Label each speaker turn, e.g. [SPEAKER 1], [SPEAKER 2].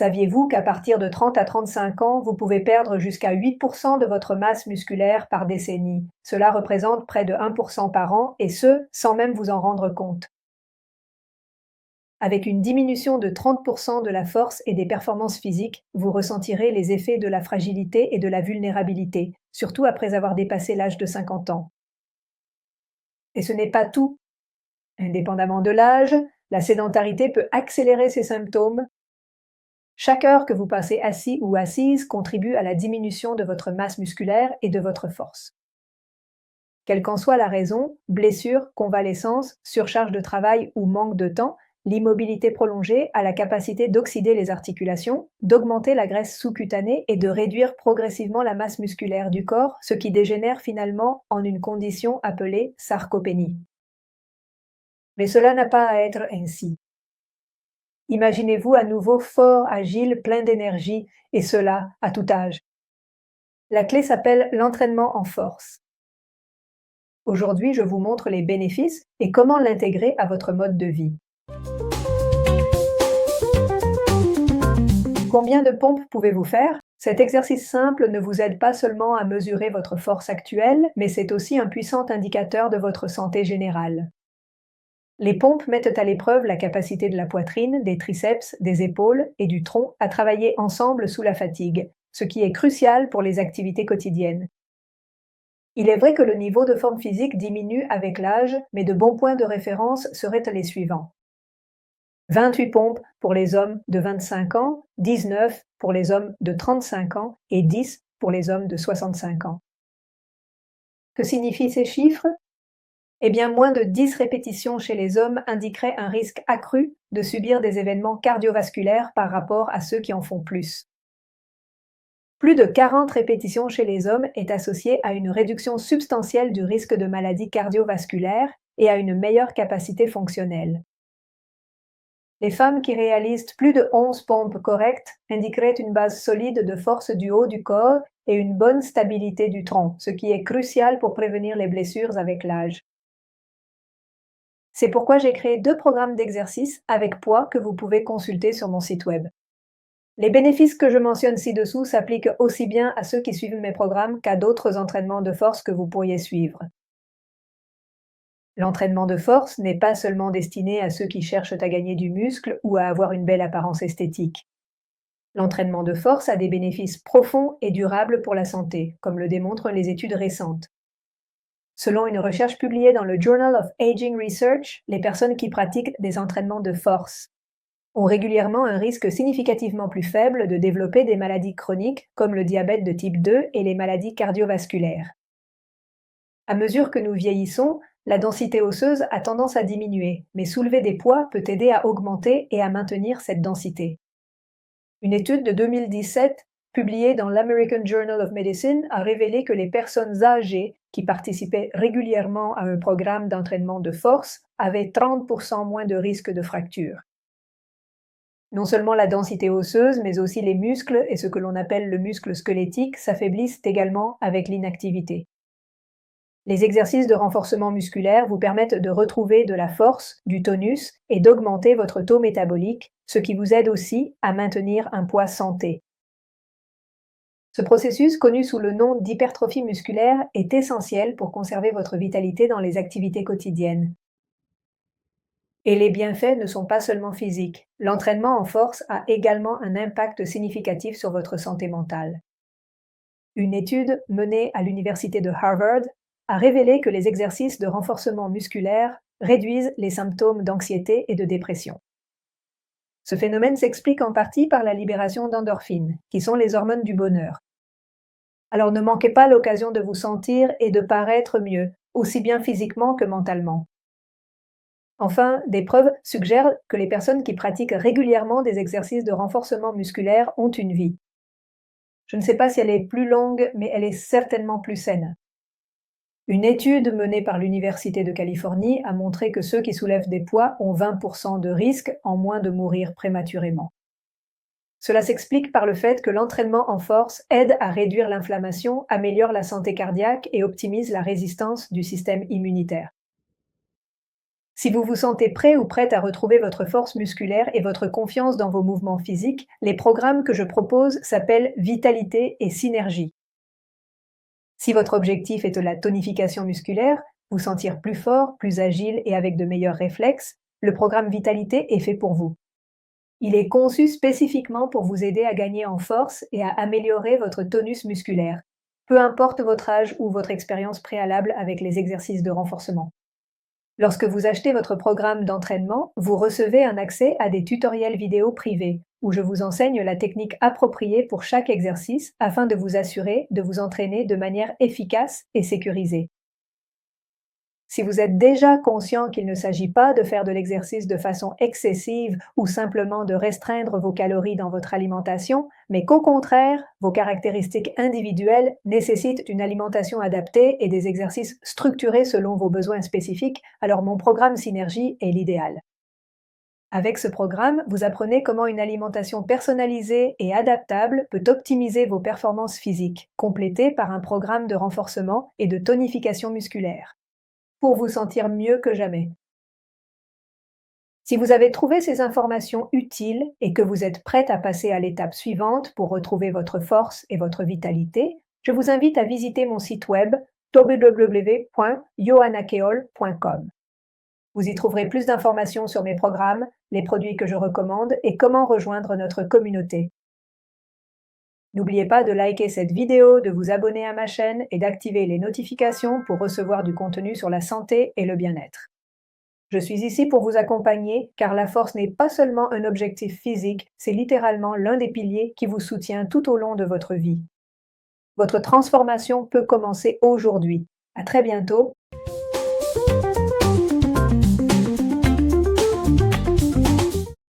[SPEAKER 1] Saviez-vous qu'à partir de 30 à 35 ans, vous pouvez perdre jusqu'à 8% de votre masse musculaire par décennie? Cela représente près de 1% par an, et ce, sans même vous en rendre compte. Avec une diminution de 30% de la force et des performances physiques, vous ressentirez les effets de la fragilité et de la vulnérabilité, surtout après avoir dépassé l'âge de 50 ans. Et ce n'est pas tout. Indépendamment de l'âge, la sédentarité peut accélérer ces symptômes. Chaque heure que vous passez assis ou assise contribue à la diminution de votre masse musculaire et de votre force. Quelle qu'en soit la raison, blessure, convalescence, surcharge de travail ou manque de temps, l'immobilité prolongée a la capacité d'oxyder les articulations, d'augmenter la graisse sous-cutanée et de réduire progressivement la masse musculaire du corps, ce qui dégénère finalement en une condition appelée sarcopénie. Mais cela n'a pas à être ainsi. Imaginez-vous à nouveau fort, agile, plein d'énergie, et cela à tout âge. La clé s'appelle l'entraînement en force. Aujourd'hui, je vous montre les bénéfices et comment l'intégrer à votre mode de vie. Combien de pompes pouvez-vous faire? Cet exercice simple ne vous aide pas seulement à mesurer votre force actuelle, mais c'est aussi un puissant indicateur de votre santé générale. Les pompes mettent à l'épreuve la capacité de la poitrine, des triceps, des épaules et du tronc à travailler ensemble sous la fatigue, ce qui est crucial pour les activités quotidiennes. Il est vrai que le niveau de forme physique diminue avec l'âge, mais de bons points de référence seraient les suivants. 28 pompes pour les hommes de 25 ans, 19 pour les hommes de 35 ans et 10 pour les hommes de 65 ans. Que signifient ces chiffres? Eh bien, moins de 10 répétitions chez les hommes indiquerait un risque accru de subir des événements cardiovasculaires par rapport à ceux qui en font plus. Plus de 40 répétitions chez les hommes est associé à une réduction substantielle du risque de maladies cardiovasculaires et à une meilleure capacité fonctionnelle. Les femmes qui réalisent plus de 11 pompes correctes indiqueraient une base solide de force du haut du corps et une bonne stabilité du tronc, ce qui est crucial pour prévenir les blessures avec l'âge. C'est pourquoi j'ai créé 2 programmes d'exercice avec poids que vous pouvez consulter sur mon site web. Les bénéfices que je mentionne ci-dessous s'appliquent aussi bien à ceux qui suivent mes programmes qu'à d'autres entraînements de force que vous pourriez suivre. L'entraînement de force n'est pas seulement destiné à ceux qui cherchent à gagner du muscle ou à avoir une belle apparence esthétique. L'entraînement de force a des bénéfices profonds et durables pour la santé, comme le démontrent les études récentes. Selon une recherche publiée dans le Journal of Aging Research, les personnes qui pratiquent des entraînements de force ont régulièrement un risque significativement plus faible de développer des maladies chroniques comme le diabète de type 2 et les maladies cardiovasculaires. À mesure que nous vieillissons, la densité osseuse a tendance à diminuer, mais soulever des poids peut aider à augmenter et à maintenir cette densité. Une étude de 2017 publiée dans l'American Journal of Medicine a révélé que les personnes âgées qui participaient régulièrement à un programme d'entraînement de force avaient 30% moins de risque de fracture. Non seulement la densité osseuse, mais aussi les muscles et ce que l'on appelle le muscle squelettique s'affaiblissent également avec l'inactivité. Les exercices de renforcement musculaire vous permettent de retrouver de la force, du tonus et d'augmenter votre taux métabolique, ce qui vous aide aussi à maintenir un poids santé. Ce processus, connu sous le nom d'hypertrophie musculaire, est essentiel pour conserver votre vitalité dans les activités quotidiennes. Et les bienfaits ne sont pas seulement physiques. L'entraînement en force a également un impact significatif sur votre santé mentale. Une étude menée à l'université de Harvard a révélé que les exercices de renforcement musculaire réduisent les symptômes d'anxiété et de dépression. Ce phénomène s'explique en partie par la libération d'endorphines, qui sont les hormones du bonheur. Alors ne manquez pas l'occasion de vous sentir et de paraître mieux, aussi bien physiquement que mentalement. Enfin, des preuves suggèrent que les personnes qui pratiquent régulièrement des exercices de renforcement musculaire ont une vie. Je ne sais pas si elle est plus longue, mais elle est certainement plus saine. Une étude menée par l'Université de Californie a montré que ceux qui soulèvent des poids ont 20% de risque en moins de mourir prématurément. Cela s'explique par le fait que l'entraînement en force aide à réduire l'inflammation, améliore la santé cardiaque et optimise la résistance du système immunitaire. Si vous vous sentez prêt ou prête à retrouver votre force musculaire et votre confiance dans vos mouvements physiques, les programmes que je propose s'appellent Vitalité et Synergie. Si votre objectif est de la tonification musculaire, vous sentir plus fort, plus agile et avec de meilleurs réflexes, le programme Vitalité est fait pour vous. Il est conçu spécifiquement pour vous aider à gagner en force et à améliorer votre tonus musculaire, peu importe votre âge ou votre expérience préalable avec les exercices de renforcement. Lorsque vous achetez votre programme d'entraînement, vous recevez un accès à des tutoriels vidéo privés, où je vous enseigne la technique appropriée pour chaque exercice afin de vous assurer de vous entraîner de manière efficace et sécurisée. Si vous êtes déjà conscient qu'il ne s'agit pas de faire de l'exercice de façon excessive ou simplement de restreindre vos calories dans votre alimentation, mais qu'au contraire, vos caractéristiques individuelles nécessitent une alimentation adaptée et des exercices structurés selon vos besoins spécifiques, alors mon programme Synergie est l'idéal. Avec ce programme, vous apprenez comment une alimentation personnalisée et adaptable peut optimiser vos performances physiques, complétées par un programme de renforcement et de tonification musculaire, pour vous sentir mieux que jamais. Si vous avez trouvé ces informations utiles et que vous êtes prête à passer à l'étape suivante pour retrouver votre force et votre vitalité, je vous invite à visiter mon site web www.yohannakeol.com. Vous y trouverez plus d'informations sur mes programmes, les produits que je recommande et comment rejoindre notre communauté. N'oubliez pas de liker cette vidéo, de vous abonner à ma chaîne et d'activer les notifications pour recevoir du contenu sur la santé et le bien-être. Je suis ici pour vous accompagner car la force n'est pas seulement un objectif physique, c'est littéralement l'un des piliers qui vous soutient tout au long de votre vie. Votre transformation peut commencer aujourd'hui. À très bientôt